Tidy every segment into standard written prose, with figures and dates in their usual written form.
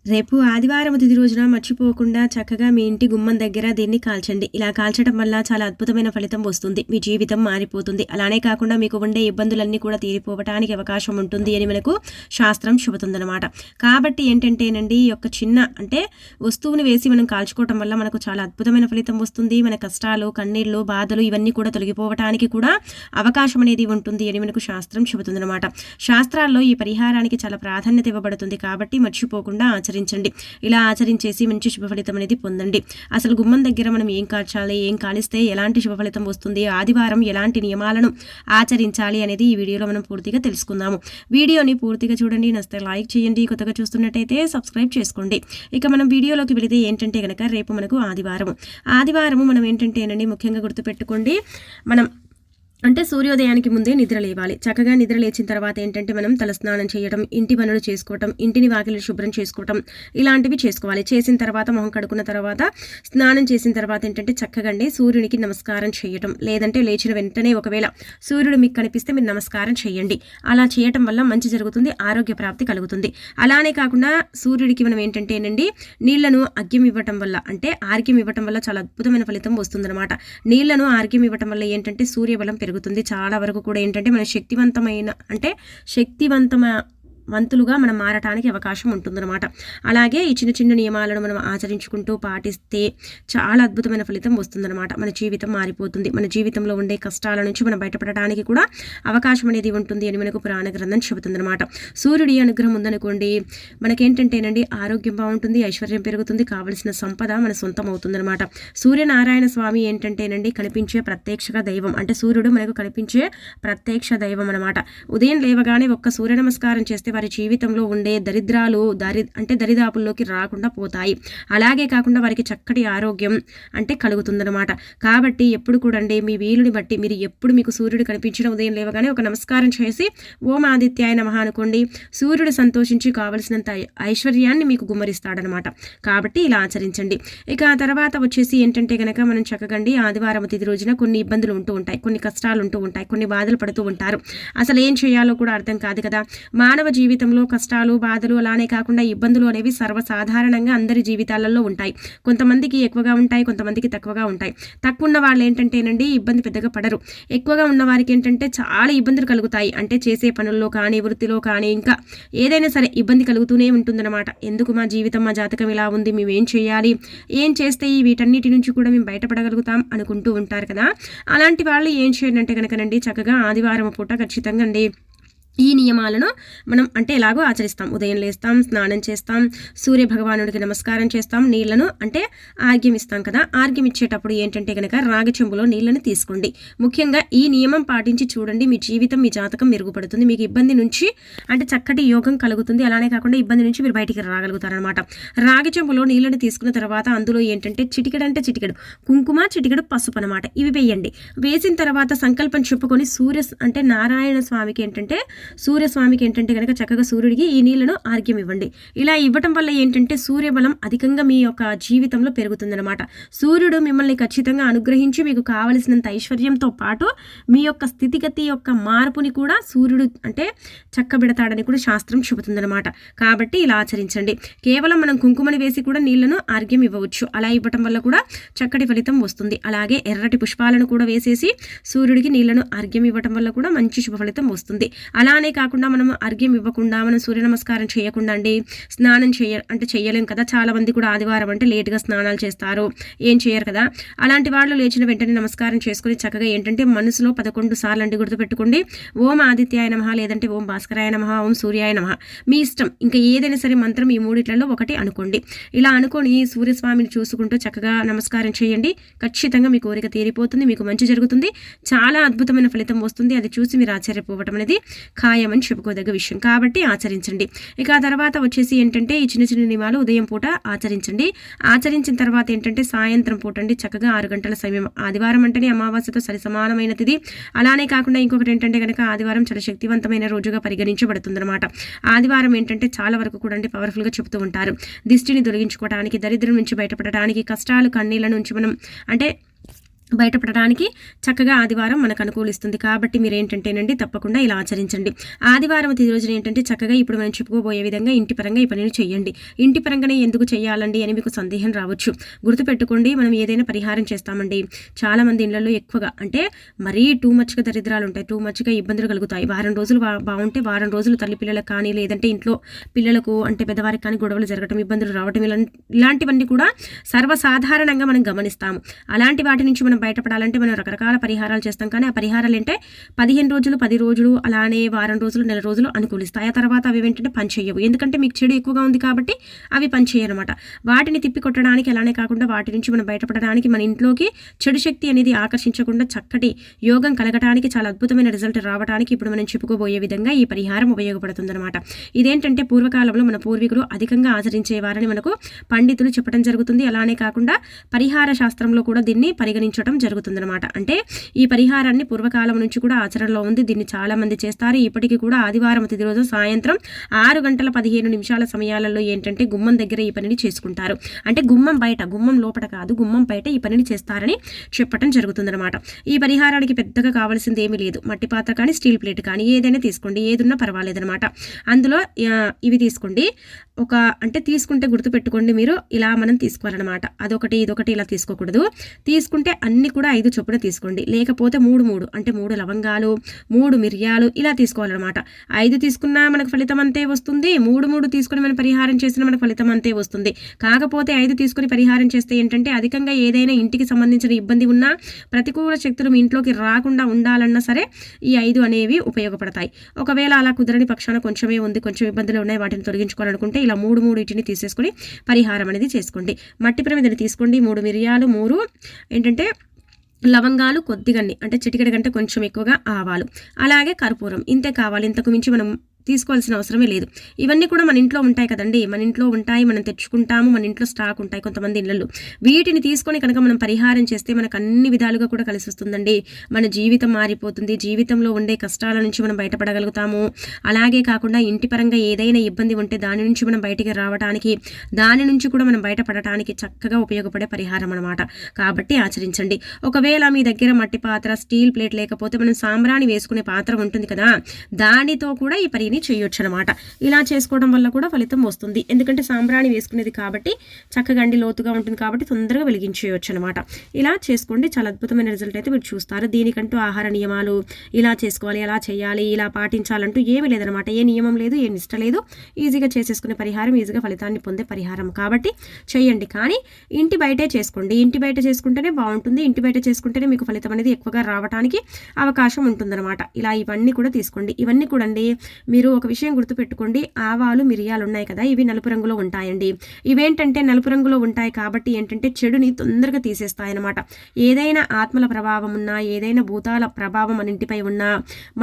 రేపు ఆదివారం తిథి రోజున మర్చిపోకుండా చక్కగా మీ ఇంటి గుమ్మం దగ్గర దీన్ని కాల్చండి. ఇలా కాల్చడం వల్ల చాలా అద్భుతమైన ఫలితం వస్తుంది. మీ జీవితం మారిపోతుంది. అలానే కాకుండా మీకు ఉండే ఇబ్బందులన్నీ కూడా తీరిపోవటానికి అవకాశం ఉంటుంది అని మనకు శాస్త్రం చెబుతుందన్నమాట. కాబట్టి ఏంటంటేనండి ఈ యొక్క చిన్న వస్తువుని వేసి మనం కాల్చుకోవటం వల్ల మనకు చాలా అద్భుతమైన ఫలితం వస్తుంది. మన కష్టాలు, కన్నీళ్ళు, బాధలు ఇవన్నీ కూడా తొలగిపోవటానికి కూడా అవకాశం అనేది ఉంటుంది అని మనకు శాస్త్రం చెబుతుందన్నమాట. శాస్త్రాల్లో ఈ పరిహారానికి చాలా ప్రాధాన్యత ఇవ్వబడుతుంది. కాబట్టి మర్చిపోకుండా ఆచరించండి. ఇలా ఆచరించేసి మంచి శుభ ఫలితం అనేది పొందండి. అసలు గుమ్మం దగ్గర మనం ఏం కాల్చాలి, ఏం కాలిస్తే ఎలాంటి శుభ ఫలితం వస్తుంది, ఆదివారం ఎలాంటి నియమాలను ఆచరించాలి అనేది ఈ వీడియోలో మనం పూర్తిగా తెలుసుకుందాము. వీడియోని పూర్తిగా చూడండి. నచ్చితే లైక్ చేయండి. కొత్తగా చూస్తున్నట్టయితే సబ్స్క్రైబ్ చేసుకోండి. ఇక మనం వీడియోలోకి వెళితే ఏంటంటే కనుక రేపు మనకు ఆదివారము మనం ఏంటంటేనండి ముఖ్యంగా గుర్తుపెట్టుకోండి. మనం సూర్యోదయానికి ముందే నిద్ర లేవాలి. చక్కగా నిద్ర లేచిన తర్వాత ఏంటంటే మనం తలస్నానం చేయడం, ఇంటి పనులు చేసుకోవటం, ఇంటిని వాకిలి శుభ్రం చేసుకోవటం ఇలాంటివి చేసుకోవాలి. చేసిన తర్వాత మొహం కడుక్కున్న తర్వాత స్నానం చేసిన తర్వాత ఏంటంటే చక్కగా సూర్యునికి నమస్కారం చేయటం, లేదంటే లేచిన వెంటనే ఒకవేళ సూర్యుడు మీకు కనిపిస్తే మీరు నమస్కారం చేయండి. అలా చేయటం వల్ల మంచి జరుగుతుంది, ఆరోగ్య ప్రాప్తి కలుగుతుంది. అలానే కాకుండా సూర్యుడికి మనం ఏంటంటేనండి నీళ్లను అర్ఘ్యం ఇవ్వటం వల్ల ఆర్ఘ్యం ఇవ్వటం వల్ల చాలా అద్భుతమైన ఫలితం వస్తుందన్నమాట. నీళ్లను ఆర్ఘ్యం ఇవ్వటం వల్ల ఏంటంటే సూర్యబలం పెరుగుతుంది. చాలా వరకు కూడా ఏంటంటే మన శక్తివంతులుగా మనం మారటానికి అవకాశం ఉంటుందన్నమాట. అలాగే ఈ చిన్న చిన్న నియమాలను మనం ఆచరించుకుంటూ పాటిస్తే చాలా అద్భుతమైన ఫలితం వస్తుందన్నమాట. మన జీవితం మారిపోతుంది. మన జీవితంలో ఉండే కష్టాల నుంచి మనం బయటపడటానికి కూడా అవకాశం అనేది ఉంటుంది అని మనకు పురాణ గ్రంథం చెబుతుందన్నమాట. సూర్యుడి అనుగ్రహం ఉందనుకోండి, మనకేంటంటేనండి ఆరోగ్యం బాగుంటుంది, ఐశ్వర్యం పెరుగుతుంది, కావలసిన సంపద మన సొంతం అవుతుందన్నమాట. సూర్యనారాయణ స్వామి ఏంటంటేనండి కనిపించే ప్రత్యక్ష దైవం. సూర్యుడు మనకు కనిపించే ప్రత్యక్ష దైవం అనమాట. ఉదయం లేవగానే ఒక్క సూర్య నమస్కారం చేస్తే వారి జీవితంలో ఉండే దరిద్రాలు దరిదాపుల్లోకి రాకుండా పోతాయి. అలాగే కాకుండా వారికి చక్కటి ఆరోగ్యం కలుగుతుందన్నమాట. కాబట్టి ఎప్పుడు కూడా మీ వీలుని బట్టి మీరు ఎప్పుడు మీకు సూర్యుడు కనిపించిన ఉదయం లేవగానే ఒక నమస్కారం చేసి ఓం ఆదిత్యాయ నమః అనుకోండి. సూర్యుడు సంతోషించి కావలసినంత ఐశ్వర్యాన్ని మీకు గుమ్మరిస్తాడనమాట. కాబట్టి ఇలా ఆచరించండి. ఇక ఆ తర్వాత వచ్చేసి ఏంటంటే కనుక మనం చక్కగా ఆదివారం తిథి రోజున కొన్ని ఇబ్బందులు ఉంటూ ఉంటాయి, కొన్ని కష్టాలు ఉంటూ ఉంటాయి, కొన్ని బాధలు పడుతూ ఉంటారు. అసలు ఏం చేయాలో కూడా అర్థం కాదు కదా. మానవ జీవితంలో కష్టాలు, బాధలు, అలానే కాకుండా ఇబ్బందులు అనేవి సర్వసాధారణంగా అందరి జీవితాలలో ఉంటాయి. కొంతమందికి ఎక్కువగా ఉంటాయి, కొంతమందికి తక్కువగా ఉంటాయి. తక్కువ ఉన్న వాళ్ళు ఏంటంటేనండి ఇబ్బంది పెద్దగా పడరు. ఎక్కువగా ఉన్న వారికి ఏంటంటే చాలా ఇబ్బందులు కలుగుతాయి. చేసే పనుల్లో కానీ, వృత్తిలో కానీ, ఇంకా ఏదైనా సరే ఇబ్బంది కలుగుతూనే ఉంటుందన్నమాట. ఎందుకు మా జీవితం, మా జాతకం ఇలా ఉంది, మేము ఏం చేయాలి, ఏం చేస్తే వీటన్నిటి నుంచి కూడా మేము బయటపడగలుగుతాం అనుకుంటూ ఉంటారు కదా. అలాంటి వాళ్ళు ఏం చేయండి కనుకనండి చక్కగా ఆదివారం పూట ఖచ్చితంగా ఈ నియమాలను మనం ఎలాగో ఆచరిస్తాం. ఉదయం లేస్తాం, స్నానం చేస్తాం, సూర్య భగవానుడికి నమస్కారం చేస్తాం, నీళ్లను ఆర్ఘ్యం ఇస్తాం కదా. ఆర్ఘ్యం ఇచ్చేటప్పుడు ఏంటంటే కనుక రాగి చెంబులో నీళ్లను తీసుకోండి. ముఖ్యంగా ఈ నియమం పాటించి చూడండి, మీ జీవితం, మీ జాతకం మెరుగుపడుతుంది. మీకు ఇబ్బంది నుంచి చక్కటి యోగం కలుగుతుంది. అలానే కాకుండా ఇబ్బంది నుంచి మీరు బయటికి రాగలుగుతారనమాట. రాగి చెంబులో నీళ్లను తీసుకున్న తర్వాత అందులో ఏంటంటే చిటికెడు కుంకుమ, చిటికెడు పసుపు అనమాట. ఇవి వేయండి. వేసిన తర్వాత సంకల్పం చెప్పుకొని నారాయణ స్వామికి సూర్యస్వామికి కనుక చక్కగా సూర్యుడికి ఈ నీళ్లను ఆర్ఘ్యం ఇవ్వండి. ఇలా ఇవ్వటం వల్ల ఏంటంటే సూర్యబలం అధికంగా మీ యొక్క జీవితంలో పెరుగుతుందన్నమాట. సూర్యుడు మిమ్మల్ని ఖచ్చితంగా అనుగ్రహించి మీకు కావలసినంత ఐశ్వర్యంతో పాటు మీ యొక్క స్థితిగతి యొక్క మార్పుని కూడా సూర్యుడు చక్కబెడతాడని కూడా శాస్త్రం చెబుతుందన్నమాట. కాబట్టి ఇలా ఆచరించండి. కేవలం మనం కుంకుమని వేసి కూడా నీళ్లను ఆర్ఘ్యం ఇవ్వవచ్చు. అలా ఇవ్వటం వల్ల కూడా చక్కటి ఫలితం వస్తుంది. అలాగే ఎర్రటి పుష్పాలను కూడా వేసేసి సూర్యుడికి నీళ్లను ఆర్ఘ్యం ఇవ్వటం వల్ల కూడా మంచి శుభ ఫలితం వస్తుంది. అలానే కాకుండా మనం అర్ఘ్యం ఇవ్వకుండా, మనం సూర్య నమస్కారం చేయకుండా స్నానం చేయలేం కదా. చాలా మంది కూడా ఆదివారం లేట్గా స్నానాలు చేస్తారు, ఏం చేయరు కదా. అలాంటి వాళ్ళు లేచిన వెంటనే నమస్కారం చేసుకుని చక్కగా మనసులో 11 సార్లు గుర్తుపెట్టుకోండి. ఓం ఆదిత్యాయ నమః, లేదంటే ఓం భాస్కరాయ నమః, ఓం సూర్యాయ నమః, మీ ఇష్టం. ఇంకా ఏదైనా సరే మంత్రం ఈ మూడిట్లలో ఒకటి అనుకోండి. ఇలా అనుకొని సూర్యస్వామిని చూసుకుంటూ చక్కగా నమస్కారం చేయండి. ఖచ్చితంగా మీ కోరిక తీరిపోతుంది, మీకు మంచి జరుగుతుంది, చాలా అద్భుతమైన ఫలితం వస్తుంది. అది చూసి మీరు ఆశ్చర్యపోవటం అనేది ఖాయమని చెప్పుకోదగ్గ విషయం. కాబట్టి ఆచరించండి. ఇక ఆ తర్వాత వచ్చేసి ఈ చిన్న చిన్న నియమాలు ఉదయం పూట ఆచరించండి. ఆచరించిన తర్వాత సాయంత్రం పూట చక్కగా 6 గంటల సమయం. ఆదివారం అమావాస్యతో సరి సమానమైనది. అలానే కాకుండా ఇంకొకటి కనుక ఆదివారం చాలా శక్తివంతమైన రోజుగా పరిగణించబడుతుందన్నమాట. ఆదివారం చాలా వరకు కూడా పవర్ఫుల్గా చెబుతూ ఉంటారు. దిష్టిని తొలగించుకోవడానికి, దరిద్రం నుంచి బయటపడటానికి, కష్టాలు, కన్నీళ్ళ నుంచి మనం బయటపడడానికి చక్కగా ఆదివారం మనకు అనుకూలిస్తుంది. కాబట్టి మీరు ఏంటంటేనండి తప్పకుండా ఇలా ఆచరించండి. ఆదివారం తిది రోజున ఏంటంటే చక్కగా ఇప్పుడు మనం చెప్పుకోబోయే విధంగా ఇంటి పరంగా ఈ పనిని చేయండి. ఇంటి పరంగానే ఎందుకు చేయాలండి అని మీకు సందేహం రావచ్చు. గుర్తుపెట్టుకోండి, మనం ఏదైనా పరిహారం చేస్తామండి, చాలామంది ఇళ్లలో ఎక్కువగా అంటే మరీ టూ మచ్గా దరిద్రాలు ఉంటాయి, టూ మచ్గా ఇబ్బందులు కలుగుతాయి. వారం రోజులు బాగుంటే వారం రోజులు తల్లి పిల్లలకు కానీ లేదంటే ఇంట్లో పిల్లలకు అంటే పెద్దవారికి కానీ గొడవలు జరగటం, ఇబ్బందులు రావటం ఇలాంటివన్నీ కూడా సర్వసాధారణంగా మనం గమనిస్తాము. అలాంటి వాటి నుంచి మనం బయటపడాలంటే మనం రకరకాల పరిహారాలు చేస్తాం. కానీ ఆ పరిహారాలు అంటే 15 రోజులు 10 రోజులు అలానే వారం రోజులు నెల రోజులు అనుకూలిస్తాయి. ఆ తర్వాత అవి ఏంటంటే పని చేయవు. ఎందుకంటే మీకు చెడు ఎక్కువగా ఉంది కాబట్టి అవి పని చేయనమాట. వాటిని తిప్పి కొట్టడానికి అలానే కాకుండా వాటి నుంచి మనం బయటపడడానికి మన ఇంట్లోకి చెడు శక్తి అనేది ఆకర్షించకుండా చక్కటి యోగం కలగడానికి చాలా అద్భుతమైన రిజల్ట్ రావడానికి ఇప్పుడు మనం చెప్పుకోబోయే విధంగా ఈ పరిహారం ఉపయోగపడుతుంది అనమాట. ఇదేంటంటే పూర్వకాలంలో మన పూర్వీకులు అధికంగా ఆచరించేవారని మనకు పండితులు చెప్పడం జరుగుతుంది. అలానే కాకుండా పరిహార శాస్త్రంలో కూడా దీన్ని పరిగణించడం జరుగుతుందన్నమాట. అంటే ఈ పరిహారాన్ని పూర్వకాలం నుంచి కూడా ఆచరణలో ఉంది. దీన్ని చాలా మంది చేస్తారు. ఇప్పటికీ కూడా ఆదివారం తిది రోజు సాయంత్రం 6:15 సమయాలలో ఏంటంటే గుమ్మం దగ్గర ఈ పనిని చేసుకుంటారు. అంటే గుమ్మం బయట, గుమ్మం లోపల కాదు, గుమ్మం బయట ఈ పనిని చేస్తారని చెప్పడం జరుగుతుందన్నమాట. ఈ పరిహారానికి పెద్దగా కావాల్సింది ఏమీ లేదు. మట్టి పాత్ర కానీ స్టీల్ ప్లేట్ కానీ ఏదైనా తీసుకోండి, ఏదున్నా పర్వాలేదన్నమాట. అందులో ఇవి తీసుకోండి. అంటే తీసుకుంటే గుర్తుపెట్టుకోండి, మీరు ఇలా మనం తీసుకోవాలన్నమాట. అదొకటి ఇదొకటి ఇలా తీసుకోకూడదు. తీసుకుంటే అన్ని కూడా 5 చొప్పున తీసుకోండి. లేకపోతే 3 అంటే 3 లవంగాలు 3 మిరియాలు ఇలా తీసుకోవాలన్నమాట. 5 తీసుకున్నా మనకు ఫలితం అంతే వస్తుంది. 3 తీసుకుని మనం పరిహారం చేసినా మనకు ఫలితం అంతే వస్తుంది. కాకపోతే 5 తీసుకుని పరిహారం చేస్తే ఏంటంటే అధికంగా ఏదైనా ఇంటికి సంబంధించిన ఇబ్బంది ఉన్నా, ప్రతికూల శక్తులు మీ ఇంట్లోకి రాకుండా ఉండాలన్నా సరే ఈ 5 అనేవి ఉపయోగపడతాయి. ఒకవేళ అలా కుదరని పక్షాన కొంచెమే ఉంది, కొంచెం ఇబ్బందులు ఉన్నాయి, వాటిని తొలగించుకోవాలనుకుంటే ఇలా 3 వీటిని తీసేసుకుని పరిహారం అనేది చేసుకోండి. మట్టి ప్రమిదని తీసుకోండి. 3 మిరియాలు, 3 ఏంటంటే లవంగాలు కొద్దిగన్ని అంటే చిటికెడ కంటే కొంచెం ఎక్కువగా ఆవాలు, అలాగే కర్పూరం ఇంతే కావాలి. ఇంతకు మించి మనం తీసుకోవాల్సిన అవసరమే లేదు. ఇవన్నీ కూడా మన ఇంట్లో ఉంటాయి కదండి, మన ఇంట్లో ఉంటాయి, మనం తెచ్చుకుంటాము, మన ఇంట్లో స్టాక్ ఉంటాయి కొంతమంది ఇళ్లలో. వీటిని తీసుకొని కనుక మనం పరిహారం చేస్తే మనకు అన్ని విధాలుగా కూడా కలిసి వస్తుందండి. మన జీవితం మారిపోతుంది. జీవితంలో ఉండే కష్టాల నుంచి మనం బయటపడగలుగుతాము. అలాగే కాకుండా ఇంటి పరంగా ఏదైనా ఇబ్బంది ఉంటే దాని నుంచి మనం బయటికి రావడానికి, దాని నుంచి కూడా మనం బయటపడటానికి చక్కగా ఉపయోగపడే పరిహారం అనమాట. కాబట్టి ఆచరించండి. ఒకవేళ మీ దగ్గర మట్టి పాత్ర స్టీల్ ప్లేట్ లేకపోతే మనం సాంబ్రాణి వేసుకునే పాత్ర ఉంటుంది కదా, దానితో కూడా ఈ పరిని చేయొచ్చు అనమాట. ఇలా చేసుకోవడం వల్ల కూడా ఫలితం వస్తుంది. ఎందుకంటే సాంబ్రాణి వేసుకునేది కాబట్టి చక్కగా లోతుగా ఉంటుంది కాబట్టి తొందరగా వెలిగించేయచ్చు అనమాట. ఇలా చేసుకోండి, చాలా అద్భుతమైన రిజల్ట్ అయితే మీరు చూస్తారు. దీనికంటూ ఆహార నియమాలు ఇలా చేసుకోవాలి, ఎలా చేయాలి, ఇలా పాటించాలంటూ ఏమీ లేదనమాట. ఏ నియమం లేదు, ఏ నిష్ట లేదు. ఈజీగా చేసేసుకునే పరిహారం, ఈజీగా ఫలితాన్ని పొందే పరిహారం కాబట్టి చేయండి. కానీ ఇంటి బయటే చేసుకోండి. ఇంటి బయట చేసుకుంటేనే బాగుంటుంది. ఇంటి బయట చేసుకుంటేనే మీకు ఫలితం అనేది ఎక్కువగా రావడానికి అవకాశం ఉంటుందన్నమాట. ఇలా ఇవన్నీ కూడా తీసుకోండి. ఇవన్నీ కూడా అండి మీరు ఒక విషయం గుర్తుపెట్టుకోండి, ఆవాలు మిరియాలు ఉన్నాయి కదా, ఇవి నలుపు రంగులో ఉంటాయండి. ఇవేంటంటే నలుపు రంగులో ఉంటాయి కాబట్టి ఏంటంటే చెడుని తొందరగా తీసేస్తాయన్నమాట. ఏదైనా ఆత్మల ప్రభావం ఉన్నా, ఏదైనా భూతాల ప్రభావం మన ఇంటిపై ఉన్నా,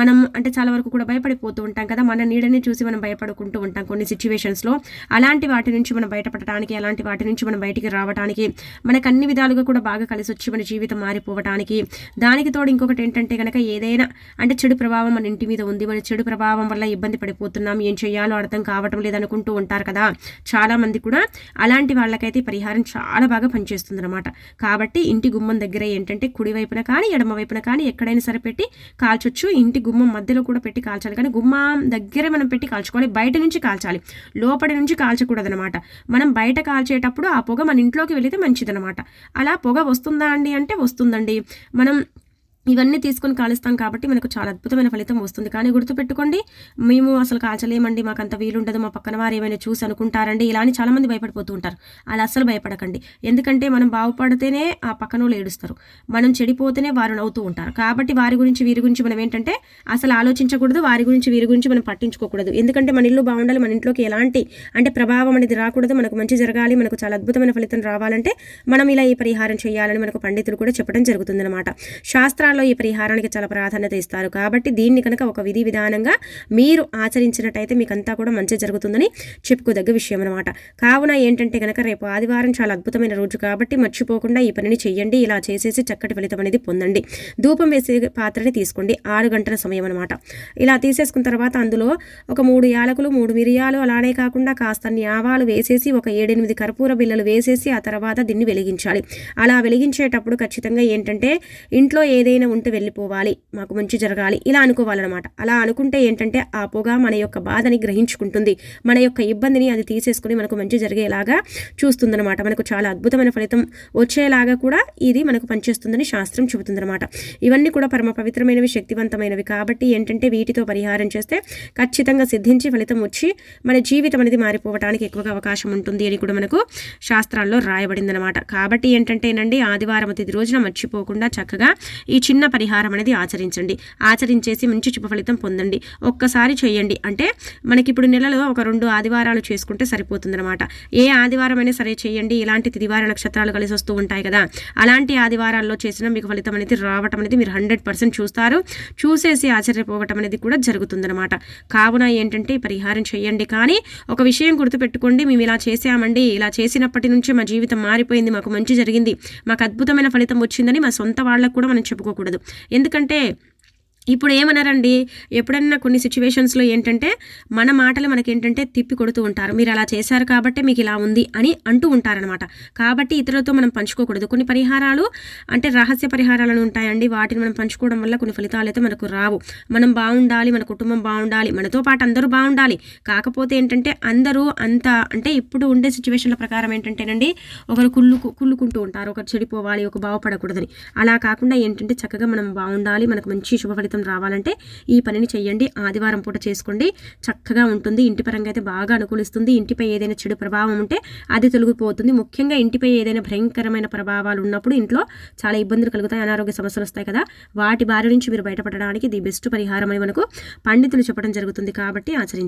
మనం అంటే చాలా వరకు కూడా భయపడిపోతూ ఉంటాం కదా, మన నీడని చూసి మనం భయపడుకుంటూ ఉంటాం కొన్ని సిచ్యువేషన్స్లో. అలాంటి వాటి నుంచి మనం బయటపడటానికి, అలాంటి వాటి నుంచి మనం బయటికి రావడానికి, మనకు అన్ని విధాలుగా కూడా బాగా కలిసి వచ్చి మన జీవితం మారిపోవడానికి, దానికి తోడు ఇంకొకటి ఏంటంటే కనుక ఏదైనా అంటే చెడు ప్రభావం మన ఇంటి మీద ఉంది, మన చెడు ప్రభావం వల్ల ఇబ్బంది పడిపోతున్నాం, ఏం చేయాలో అర్థం కావటం లేదనుకుంటూ ఉంటారు కదా చాలా మంది కూడా. అలాంటి వాళ్ళకైతే పరిహారం చాలా బాగా పనిచేస్తుంది అనమాట. కాబట్టి ఇంటి గుమ్మం దగ్గర ఏంటంటే కుడి వైపున కానీ ఎడమ వైపున కానీ ఎక్కడైనా సరే పెట్టి కాల్చొచ్చు. ఇంటి గుమ్మం మధ్యలో కూడా పెట్టి కాల్చాలి, కానీ గుమ్మం దగ్గరే మనం పెట్టి కాల్చుకోవాలి. బయట నుంచి కాల్చాలి, లోపలి నుంచి కాల్చకూడదు అనమాట. మనం బయట కాల్చేటప్పుడు ఆ పొగ మన ఇంట్లోకి వెళితే మంచిదనమాట. అలా పొగ వస్తుందా అండి అంటే వస్తుందండి. మనం ఇవన్నీ తీసుకొని కాలుస్తాం కాబట్టి మనకు చాలా అద్భుతమైన ఫలితం వస్తుంది. కానీ గుర్తుపెట్టుకోండి, మేము అసలు కాల్చలేమండి, మాకు అంత వీలుండదు, మా పక్కన వారు ఏమైనా చూసి అనుకుంటారండి, ఇలా అని చాలామంది భయపడిపోతూ ఉంటారు. అలా అస్సలు భయపడకండి. ఎందుకంటే మనం బాగుపడితేనే ఆ పక్కన వాళ్ళు ఏడుస్తారు, మనం చెడిపోతేనే వారు నవ్వుతూ ఉంటారు. కాబట్టి వారి గురించి వీరి గురించి మనం ఏంటంటే అసలు ఆలోచించకూడదు, వారి గురించి వీరి గురించి మనం పట్టించుకోకూడదు. ఎందుకంటే మన ఇల్లు బాగుండాలి, మన ఇంట్లోకి ఎలాంటి అంటే ప్రభావం అనేది రాకూడదు, మనకు మంచి జరగాలి, మనకు చాలా అద్భుతమైన ఫలితం రావాలంటే మనం ఇలా ఈ పరిహారం చేయాలని మనకు పండితులు కూడా చెప్పడం జరుగుతుందన్నమాట. శాస్త్రాల శాస్త్రాల్లో ఈ పరిహారానికి చాలా ప్రాధాన్యత ఇస్తారు కాబట్టి దీన్ని కనుక ఒక విధి విధానంగా మీరు ఆచరించినట్టయితే మీకంతా కూడా మంచి జరుగుతుందని చెప్పుకోదగ్గ విషయం అనమాట. కావున ఏంటంటే కనుక రేపు ఆదివారం చాలా అద్భుతమైన రోజు కాబట్టి మర్చిపోకుండా ఈ పనిని చెయ్యండి. ఇలా చేసేసి చక్కటి ఫలితం అనేది పొందండి. ధూపం వేసే పాత్రని తీసుకోండి, 6 గంటల సమయం అనమాట. ఇలా తీసేసుకున్న తర్వాత అందులో ఒక 3 యాలకులు, 3 మిరియాలు, అలానే కాకుండా కాస్త ఆవాలు వేసేసి ఒక 7-8 కర్పూర బిళ్ళలు వేసేసి ఆ తర్వాత దీన్ని వెలిగించాలి. అలా వెలిగించేటప్పుడు ఖచ్చితంగా ఏంటంటే ఇంట్లో ఏదైనా ఉంటే వెళ్ళిపోవాలి, మాకు మంచి జరగాలి ఇలా అనుకోవాలన్నమాట. అలా అనుకుంటే ఏంటంటే ఆ పొగ మన యొక్క బాధని గ్రహించుకుంటుంది, మన యొక్క ఇబ్బందిని అది తీసేసుకుని మనకు మంచి జరిగేలాగా చూస్తుందన్నమాట. మనకు చాలా అద్భుతమైన ఫలితం వచ్చేలాగా కూడా ఇది మనకు పనిచేస్తుందని శాస్త్రం చెబుతుందన్నమాట. ఇవన్నీ కూడా పరమ పవిత్రమైనవి, శక్తివంతమైనవి కాబట్టి ఏంటంటే వీటితో పరిహారం చేస్తే ఖచ్చితంగా సిద్ధించి ఫలితం వచ్చి మన జీవితం అనేది మారిపోవడానికి ఎక్కువగా అవకాశం ఉంటుంది అని కూడా మనకు శాస్త్రాల్లో రాయబడిందనమాట. కాబట్టి ఏంటంటేనండి ఆదివారం తిథి రోజున మర్చిపోకుండా చక్కగా ఈ చిన్న పరిహారం అనేది ఆచరించేసి మంచి శుభ ఫలితం పొందండి. ఒక్కసారి చేయండి, అంటే మనకి ఇప్పుడు నెలలో ఒక 2 ఆదివారాలు చేసుకుంటే సరిపోతుందన్నమాట. ఏ ఆదివారం అయినా సరే చేయండి. ఇలాంటి తిదివార నక్షత్రాలు కలిసి వస్తూ ఉంటాయి కదా, అలాంటి ఆదివారాల్లో చేసినా మీకు ఫలితం అనేది రావటం అనేది మీరు 100% చూస్తారు. చూసేసి ఆశ్చర్యపోవటం అనేది కూడా జరుగుతుందన్నమాట. కావున ఏంటంటే పరిహారం చేయండి. కానీ ఒక విషయం గుర్తుపెట్టుకోండి, మేము ఇలా చేసామండి, ఇలా చేసినప్పటి నుంచి మా జీవితం మారిపోయింది, మాకు మంచి జరిగింది, మాకు అద్భుతమైన ఫలితం వచ్చిందని మా సొంత వాళ్ళకు కూడా మనం చెప్పుకోకూడదు. ఎందుకంటే ఇప్పుడు ఏమన్నారండి, ఎప్పుడన్నా కొన్ని సిచ్యువేషన్స్లో ఏంటంటే మన మాటలు మనకేంటంటే తిప్పి కొడుతూ ఉంటారు. మీరు అలా చేశారు కాబట్టి మీకు ఇలా ఉంది అని అంటూ ఉంటారనమాట. కాబట్టి ఇతరులతో మనం పంచుకోకూడదు. కొన్ని పరిహారాలు అంటే రహస్య పరిహారాలను ఉంటాయండి, వాటిని మనం పంచుకోవడం వల్ల కొన్ని ఫలితాలు అయితే మనకు రావు. మనం బాగుండాలి, మన కుటుంబం బాగుండాలి, మనతో పాటు అందరూ బాగుండాలి. కాకపోతే ఏంటంటే అందరూ అంత అంటే ఇప్పుడు ఉండే సిచ్యువేషన్ల ప్రకారం ఏంటంటేనండి ఒకరు కుళ్ళుకుంటూ ఉంటారు, ఒకరు చెడిపోవాలి, ఒక బాగుపడకూడదని. అలా కాకుండా ఏంటంటే చక్కగా మనం బాగుండాలి, మనకు మంచి శుభ ఫలితం రావాలంటే ఈ పనిని చెయ్యండి. ఆదివారం పూట చేసుకోండి, చక్కగా ఉంటుంది. ఇంటి పరంగా అయితే బాగా అనుకూలిస్తుంది. ఇంటిపై ఏదైనా చెడు ప్రభావం ఉంటే అది తొలగిపోతుంది. ముఖ్యంగా ఇంటిపై ఏదైనా భయంకరమైన ప్రభావాలు ఉన్నప్పుడు ఇంట్లో చాలా ఇబ్బందులు కలుగుతాయి, అనారోగ్య సమస్యలు వస్తాయి కదా, వాటి బారి నుంచి మీరు బయటపడడానికి ది బెస్ట్ పరిహారం అని మనకు పండితులు చెప్పడం జరుగుతుంది. కాబట్టి ఆచరించండి.